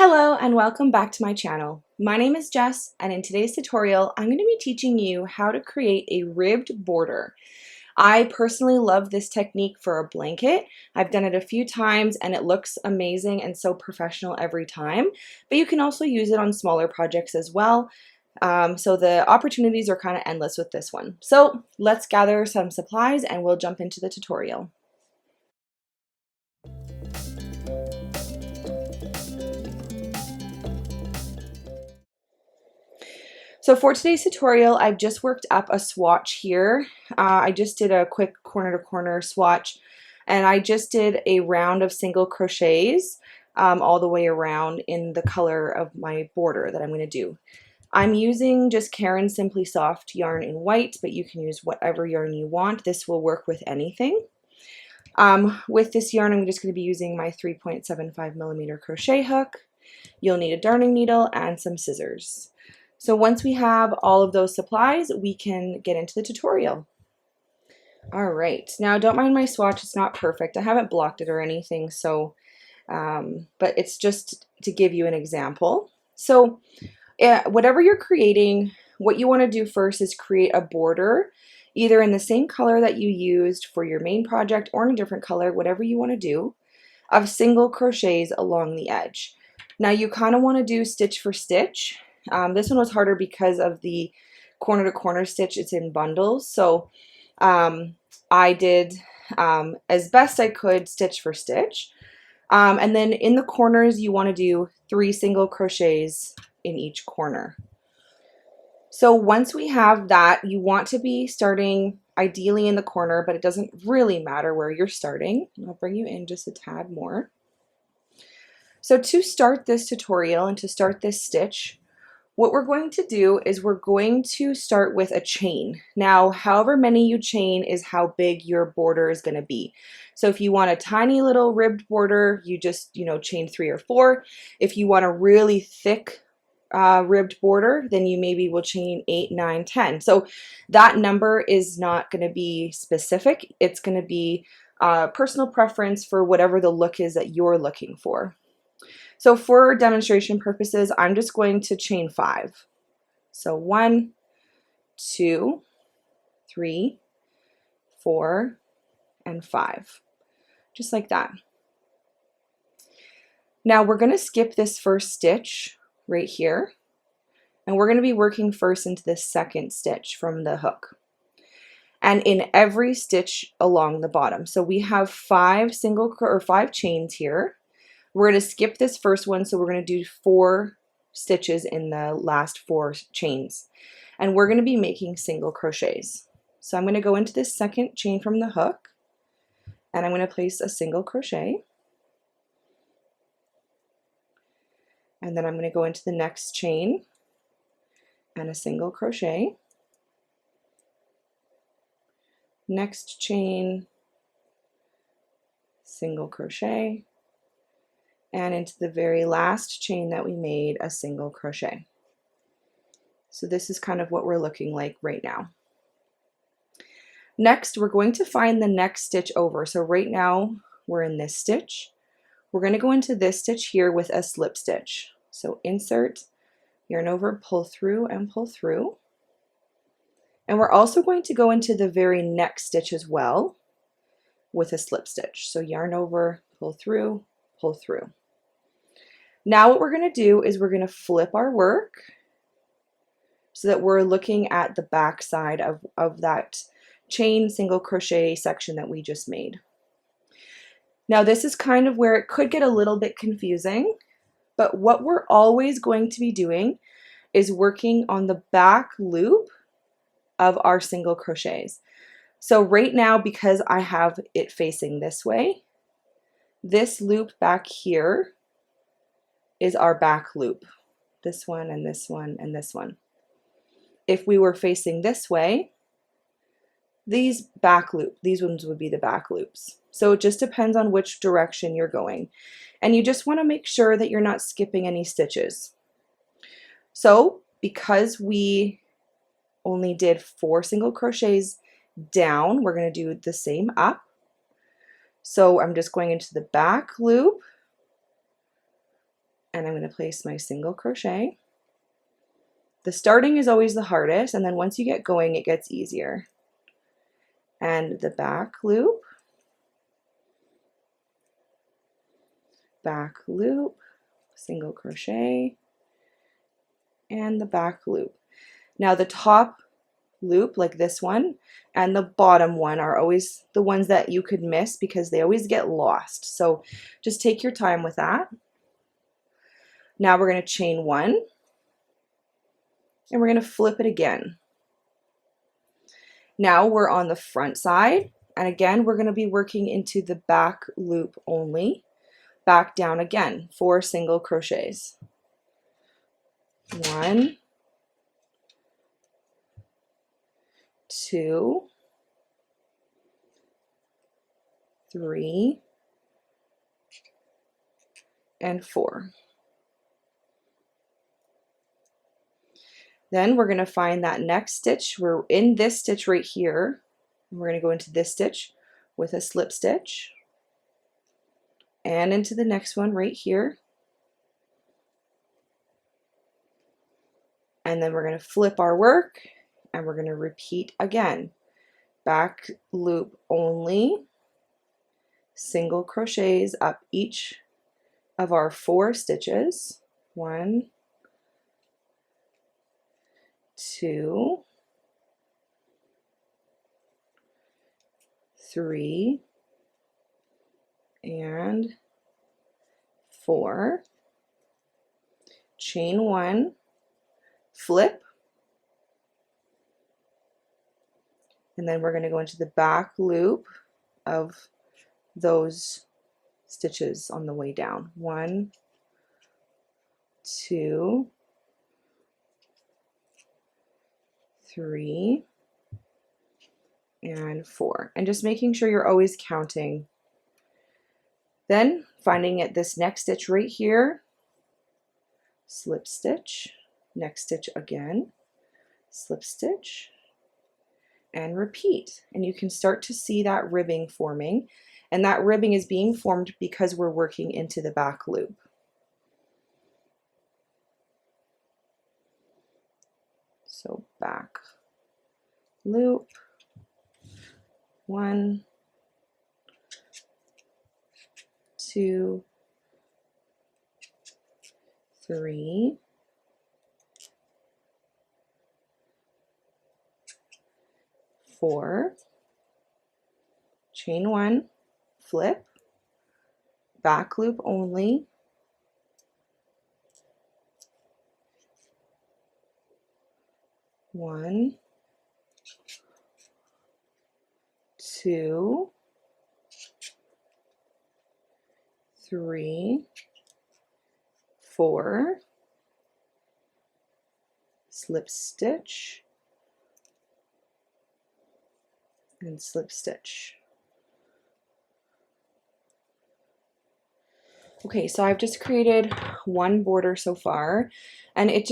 Hello and welcome back to my channel. My name is Jess, and in today's tutorial I'm going to be teaching you how to create a ribbed border. I personally love this technique for a blanket. I've done it a few times and it looks amazing and so professional every time, but you can also use it on smaller projects as well. So the opportunities are kind of endless with this one. So let's gather some supplies and we'll jump into the tutorial. So for today's tutorial, I've just worked up a swatch here. I just did a quick corner to corner swatch, and I just did a round of single crochets all the way around in the color of my border that I'm going to do. I'm using just Caron Simply Soft yarn in white, but you can use whatever yarn you want. This will work with anything. With this yarn, I'm just going to be using my 3.75mm crochet hook. You'll need a darning needle and some scissors. So once we have all of those supplies, we can get into the tutorial. All right, now don't mind my swatch, it's not perfect. I haven't blocked it or anything, so, but it's just to give you an example. So whatever you're creating, what you want to do first is create a border, either in the same color that you used for your main project or in a different color, whatever you want to do, of single crochets along the edge. Now you kind of want to do stitch for stitch. This one was harder because of the corner to corner stitch. It's in bundles, so I did as best I could stitch for stitch, and then in the corners you want to do 3 single crochets in each corner. So once we have that, you want to be starting ideally in the corner, but it doesn't really matter where you're starting. I'll bring you in just a tad more. So to start this tutorial and to start this stitch, what we're going to do is we're going to start with a chain. Now, however many you chain is how big your border is going to be. So if you want a tiny little ribbed border, you just, chain 3 or 4. If you want a really thick ribbed border, then you maybe will chain 8, 9, 10. So that number is not going to be specific. It's going to be personal preference for whatever the look is that you're looking for. So for demonstration purposes, I'm just going to chain 5. So 1, 2, 3, 4, and 5, just like that. Now we're going to skip this first stitch right here, and we're going to be working first into this second stitch from the hook. And in every stitch along the bottom. So we have 5 chains here. We're going to skip this first one, so we're going to do 4 stitches in the last 4 chains. And we're going to be making single crochets. So I'm going to go into this second chain from the hook, and I'm going to place a single crochet. And then I'm going to go into the next chain and a single crochet. Next chain, single crochet. And into the very last chain that we made, a single crochet. So this is kind of what we're looking like right now. Next, we're going to find the next stitch over. So right now we're in this stitch. We're going to go into this stitch here with a slip stitch. So insert, yarn over, pull through and pull through. And we're also going to go into the very next stitch as well with a slip stitch. So yarn over, pull through, pull through. Now what we're going to do is we're going to flip our work so that we're looking at the back side of that chain single crochet section that we just made. Now this is kind of where it could get a little bit confusing, but what we're always going to be doing is working on the back loop of our single crochets. So right now, because I have it facing this way, this loop back here is our back loop. This one and this one and this one. If we were facing this way, these ones would be the back loops. So it just depends on which direction you're going. And you just want to make sure that you're not skipping any stitches. So because we only did 4 single crochets down, we're going to do the same up. So I'm just going into the back loop and I'm going to place my single crochet. The starting is always the hardest, and then once you get going, it gets easier. And the back loop, single crochet, and the back loop. Now the top loop, like this one, and the bottom one are always the ones that you could miss because they always get lost. So just take your time with that. Now we're going to chain one, and we're going to flip it again. Now we're on the front side, and again we're going to be working into the back loop only. Back down again, 4 single crochets. 1, 2, 3, and 4. Then we're going to find that next stitch. We're in this stitch right here. We're going to go into this stitch with a slip stitch and into the next one right here. And then we're going to flip our work and we're going to repeat again. Back loop only, single crochets up each of our 4 stitches. 1, 2, 3, and 4. Chain 1, flip, and then we're going to go into the back loop of those stitches on the way down. 1, 2, 3, and 4, and just making sure you're always counting. Then finding this next stitch right here, slip stitch, next stitch again, slip stitch, and repeat. And you can start to see that ribbing forming, and that ribbing is being formed because we're working into the back loop. So back loop, 1, 2, 3, 4, chain 1, flip, back loop only, 1, 2, 3, 4, slip stitch, and slip stitch. Okay, so I've just created one border so far, and it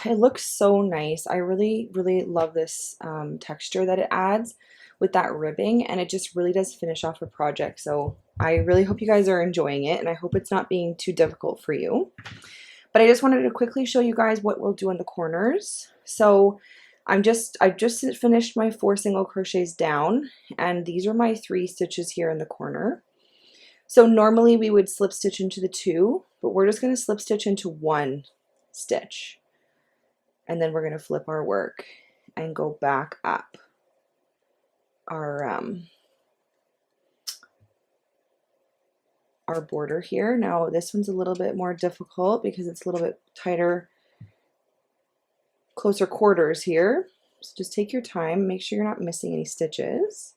looks so nice. I really love this texture that it adds with that ribbing, and it just really does finish off a project. So I really hope you guys are enjoying it, and I hope it's not being too difficult for you. But I just wanted to quickly show you guys what we'll do in the corners. So I've just finished my 4 single crochets down, and these are my 3 stitches here in the corner. So normally we would slip stitch into the 2, but we're just going to slip stitch into 1 stitch, and then we're going to flip our work and go back up our border here. Now this one's a little bit more difficult because it's a little bit tighter, closer quarters here. So just take your time, make sure you're not missing any stitches.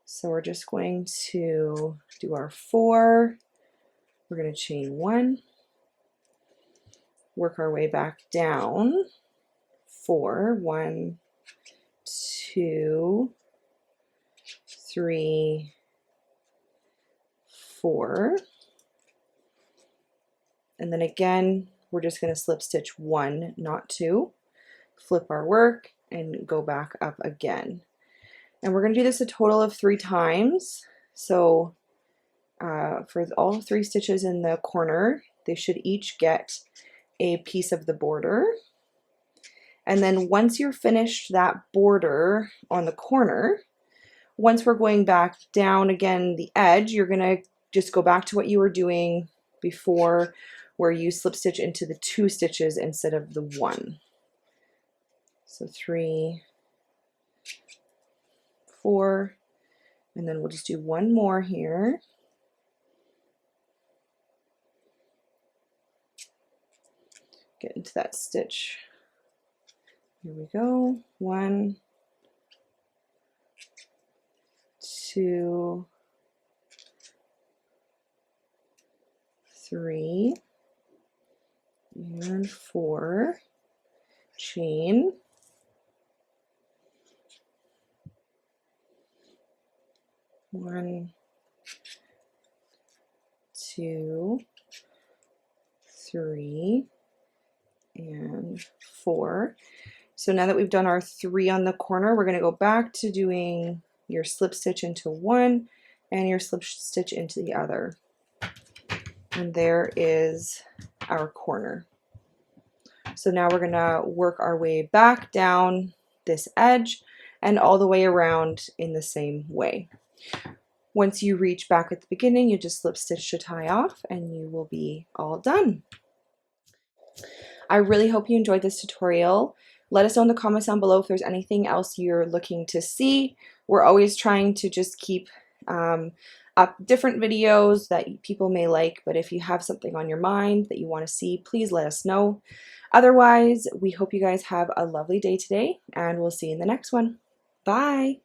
So we're just going to do our 4. We're going to chain 1, work our way back down. 4, 1, 2, 3, 4, and then again we're just going to slip stitch 1, not 2, flip our work, and go back up again. And we're going to do this a total of 3 times. So for all 3 stitches in the corner, They should each get a piece of the border. And then once you're finished that border on the corner, once we're going back down again the edge, you're gonna just go back to what you were doing before, where you slip stitch into the 2 stitches instead of the 1. So 3, 4, and then we'll just do 1 more here. Get into that stitch. Here we go. 1, 2, 3, and 4. Chain. 1, 2, 3, and 4. So now that we've done our 3 on the corner, we're going to go back to doing your slip stitch into 1 and your slip stitch into the other. And there is our corner. So now we're going to work our way back down this edge and all the way around in the same way. Once you reach back at the beginning, you just slip stitch to tie off and you will be all done. I really hope you enjoyed this tutorial. Let us know in the comments down below if there's anything else you're looking to see. We're always trying to just keep up different videos that people may like, but if you have something on your mind that you want to see, please let us know. Otherwise, we hope you guys have a lovely day today, and we'll see you in the next one. Bye!